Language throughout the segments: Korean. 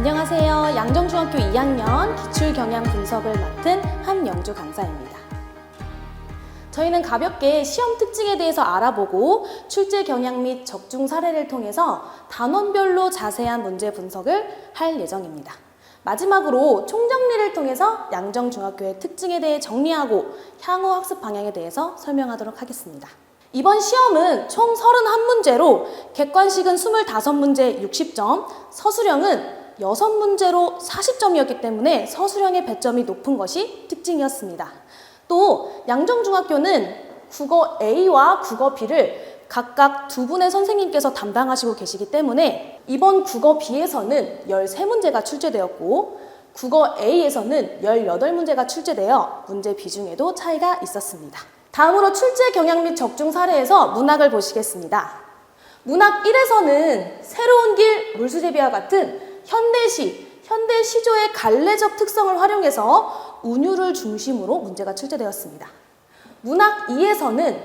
안녕하세요. 양정중학교 2학년 기출경향 분석을 맡은 함영주 강사입니다. 저희는 가볍게 시험 특징에 대해서 알아보고 출제 경향 및 적중 사례를 통해서 단원별로 자세한 문제 분석을 할 예정입니다. 마지막으로 총정리를 통해서 양정중학교의 특징에 대해 정리하고 향후 학습 방향에 대해서 설명하도록 하겠습니다. 이번 시험은 총 31문제로 객관식은 25문제 60점, 서술형은 6문제로 40점이었기 때문에 서술형의 배점이 높은 것이 특징이었습니다. 또 양정중학교는 국어 A와 국어 B를 각각 두 분의 선생님께서 담당하시고 계시기 때문에 이번 국어 B에서는 13문제가 출제되었고 국어 A에서는 18문제가 출제되어 문제 비중에도 차이가 있었습니다. 다음으로 출제 경향 및 적중 사례에서 문학을 보시겠습니다. 문학 1에서는 새로운 길, 물수제비와 같은 현대 시조의 갈래적 특성을 활용해서 운율을 중심으로 문제가 출제되었습니다. 문학 2에서는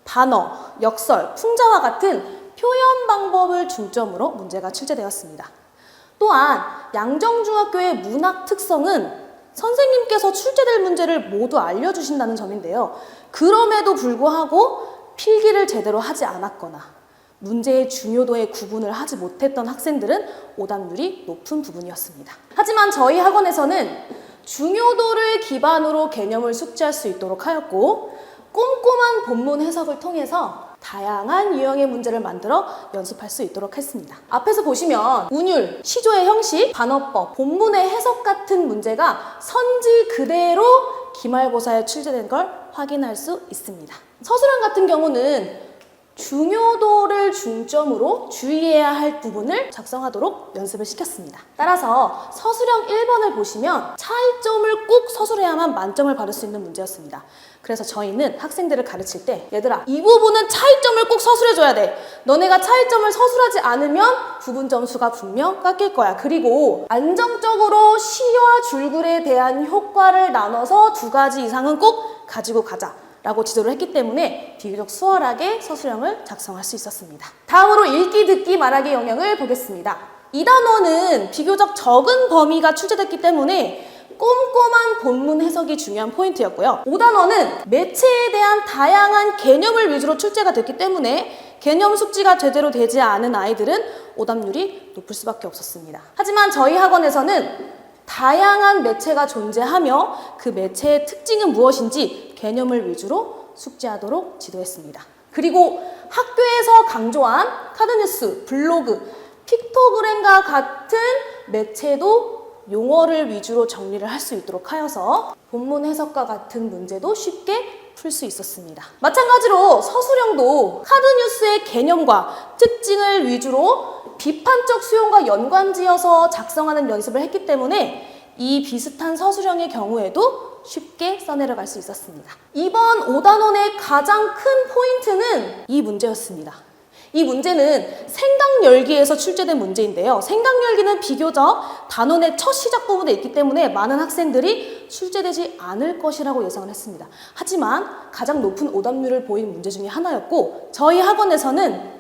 반어, 역설, 풍자와 같은 표현 방법을 중점으로 문제가 출제되었습니다. 또한 양정중학교의 문학 특성은 선생님께서 출제될 문제를 모두 알려주신다는 점인데요. 그럼에도 불구하고 필기를 제대로 하지 않았거나 문제의 중요도의 구분을 하지 못했던 학생들은 오답률이 높은 부분이었습니다. 하지만 저희 학원에서는 중요도를 기반으로 개념을 숙지할 수 있도록 하였고 꼼꼼한 본문 해석을 통해서 다양한 유형의 문제를 만들어 연습할 수 있도록 했습니다. 앞에서 보시면 운율, 시조의 형식, 반어법, 본문의 해석 같은 문제가 선지 그대로 기말고사에 출제된 걸 확인할 수 있습니다. 서술형 같은 경우는 중요도를 중점으로 주의해야 할 부분을 작성하도록 연습을 시켰습니다. 따라서 서술형 1번을 보시면 차이점을 꼭 서술해야만 만점을 받을 수 있는 문제였습니다. 그래서 저희는 학생들을 가르칠 때 얘들아 이 부분은 차이점을 꼭 서술해줘야 돼. 너네가 차이점을 서술하지 않으면 부분 점수가 분명 깎일 거야. 그리고 안정적으로 시와 줄글에 대한 효과를 나눠서 2가지 이상은 꼭 가지고 가자 라고 지도를 했기 때문에 비교적 수월하게 서술형을 작성할 수 있었습니다. 다음으로 읽기, 듣기, 말하기 영역을 보겠습니다. 2단원은 비교적 적은 범위가 출제됐기 때문에 꼼꼼한 본문 해석이 중요한 포인트였고요. 5단원은 매체에 대한 다양한 개념을 위주로 출제가 됐기 때문에 개념 숙지가 제대로 되지 않은 아이들은 오답률이 높을 수밖에 없었습니다. 하지만 저희 학원에서는 다양한 매체가 존재하며 그 매체의 특징은 무엇인지 개념을 위주로 숙지하도록 지도했습니다. 그리고 학교에서 강조한 카드뉴스, 블로그, 픽토그램과 같은 매체도 용어를 위주로 정리를 할 수 있도록 하여서 본문 해석과 같은 문제도 쉽게 풀 수 있었습니다. 마찬가지로 서술형도 카드뉴스의 개념과 특징을 위주로 비판적 수용과 연관지어서 작성하는 연습을 했기 때문에 이 비슷한 서술형의 경우에도 쉽게 써내려갈 수 있었습니다. 이번 5단원의 가장 큰 포인트는 이 문제였습니다. 이 문제는 생각열기에서 출제된 문제인데요. 생각열기는 비교적 단원의 첫 시작 부분에 있기 때문에 많은 학생들이 출제되지 않을 것이라고 예상을 했습니다. 하지만 가장 높은 오답률을 보인 문제 중에 하나였고 저희 학원에서는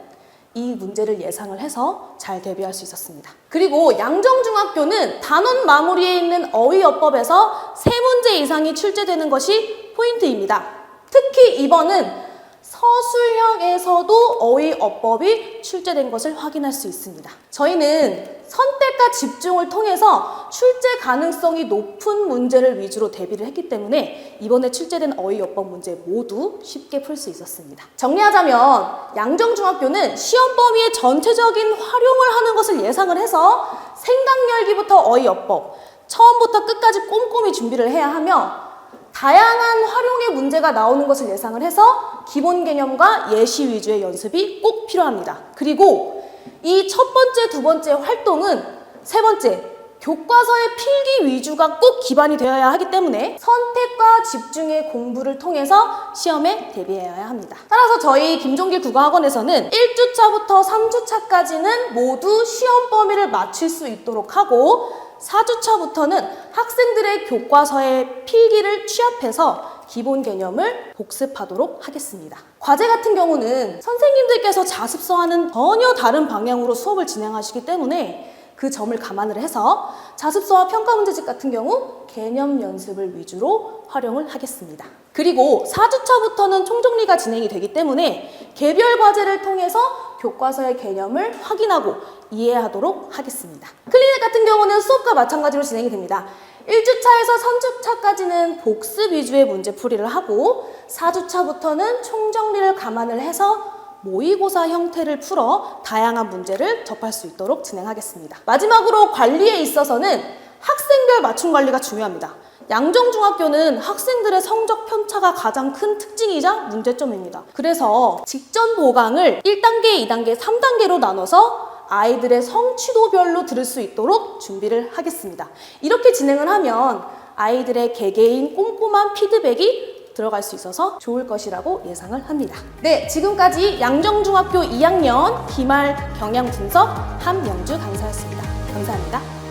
이 문제를 예상을 해서 잘 대비할 수 있었습니다. 그리고 양정중학교는 단원 마무리에 있는 어휘어법에서 3문제 이상이 출제되는 것이 포인트입니다. 특히 이번은 서술형에서도 어휘어법이 출제된 것을 확인할 수 있습니다. 저희는 선택과 집중을 통해서 출제 가능성이 높은 문제를 위주로 대비를 했기 때문에 이번에 출제된 어휘어법 문제 모두 쉽게 풀 수 있었습니다. 정리하자면 양정중학교는 시험 범위의 전체적인 활용을 하는 것을 예상을 해서 생각열기부터 어휘어법, 처음부터 끝까지 꼼꼼히 준비를 해야 하며 다양한 활용의 문제가 나오는 것을 예상을 해서 기본 개념과 예시 위주의 연습이 꼭 필요합니다. 그리고 이 첫 번째, 두 번째 활동은 세 번째, 교과서의 필기 위주가 꼭 기반이 되어야 하기 때문에 선택과 집중의 공부를 통해서 시험에 대비해야 합니다. 따라서 저희 김종길 국어학원에서는 1주차부터 3주차까지는 모두 시험 범위를 맞출 수 있도록 하고 4주차부터는 학생들의 교과서의 필기를 취합해서 기본 개념을 복습하도록 하겠습니다. 과제 같은 경우는 선생님들께서 자습서와는 전혀 다른 방향으로 수업을 진행하시기 때문에 그 점을 감안을 해서 자습서와 평가 문제집 같은 경우 개념 연습을 위주로 활용을 하겠습니다. 그리고 4주차부터는 총정리가 진행이 되기 때문에 개별 과제를 통해서 교과서의 개념을 확인하고 이해하도록 하겠습니다. 클리닉 같은 경우는 수업과 마찬가지로 진행이 됩니다. 1주차에서 3주차까지는 복습 위주의 문제풀이를 하고 4주차부터는 총정리를 감안을 해서 모의고사 형태를 풀어 다양한 문제를 접할 수 있도록 진행하겠습니다. 마지막으로 관리에 있어서는 학생별 맞춤 관리가 중요합니다. 양정중학교는 학생들의 성적 편차가 가장 큰 특징이자 문제점입니다. 그래서 직전 보강을 1단계, 2단계, 3단계로 나눠서 아이들의 성취도별로 들을 수 있도록 준비를 하겠습니다. 이렇게 진행을 하면 아이들의 개개인 꼼꼼한 피드백이 들어갈 수 있어서 좋을 것이라고 예상을 합니다. 네, 지금까지 양정중학교 2학년 기말 경향 분석 함영주 강사였습니다. 감사합니다.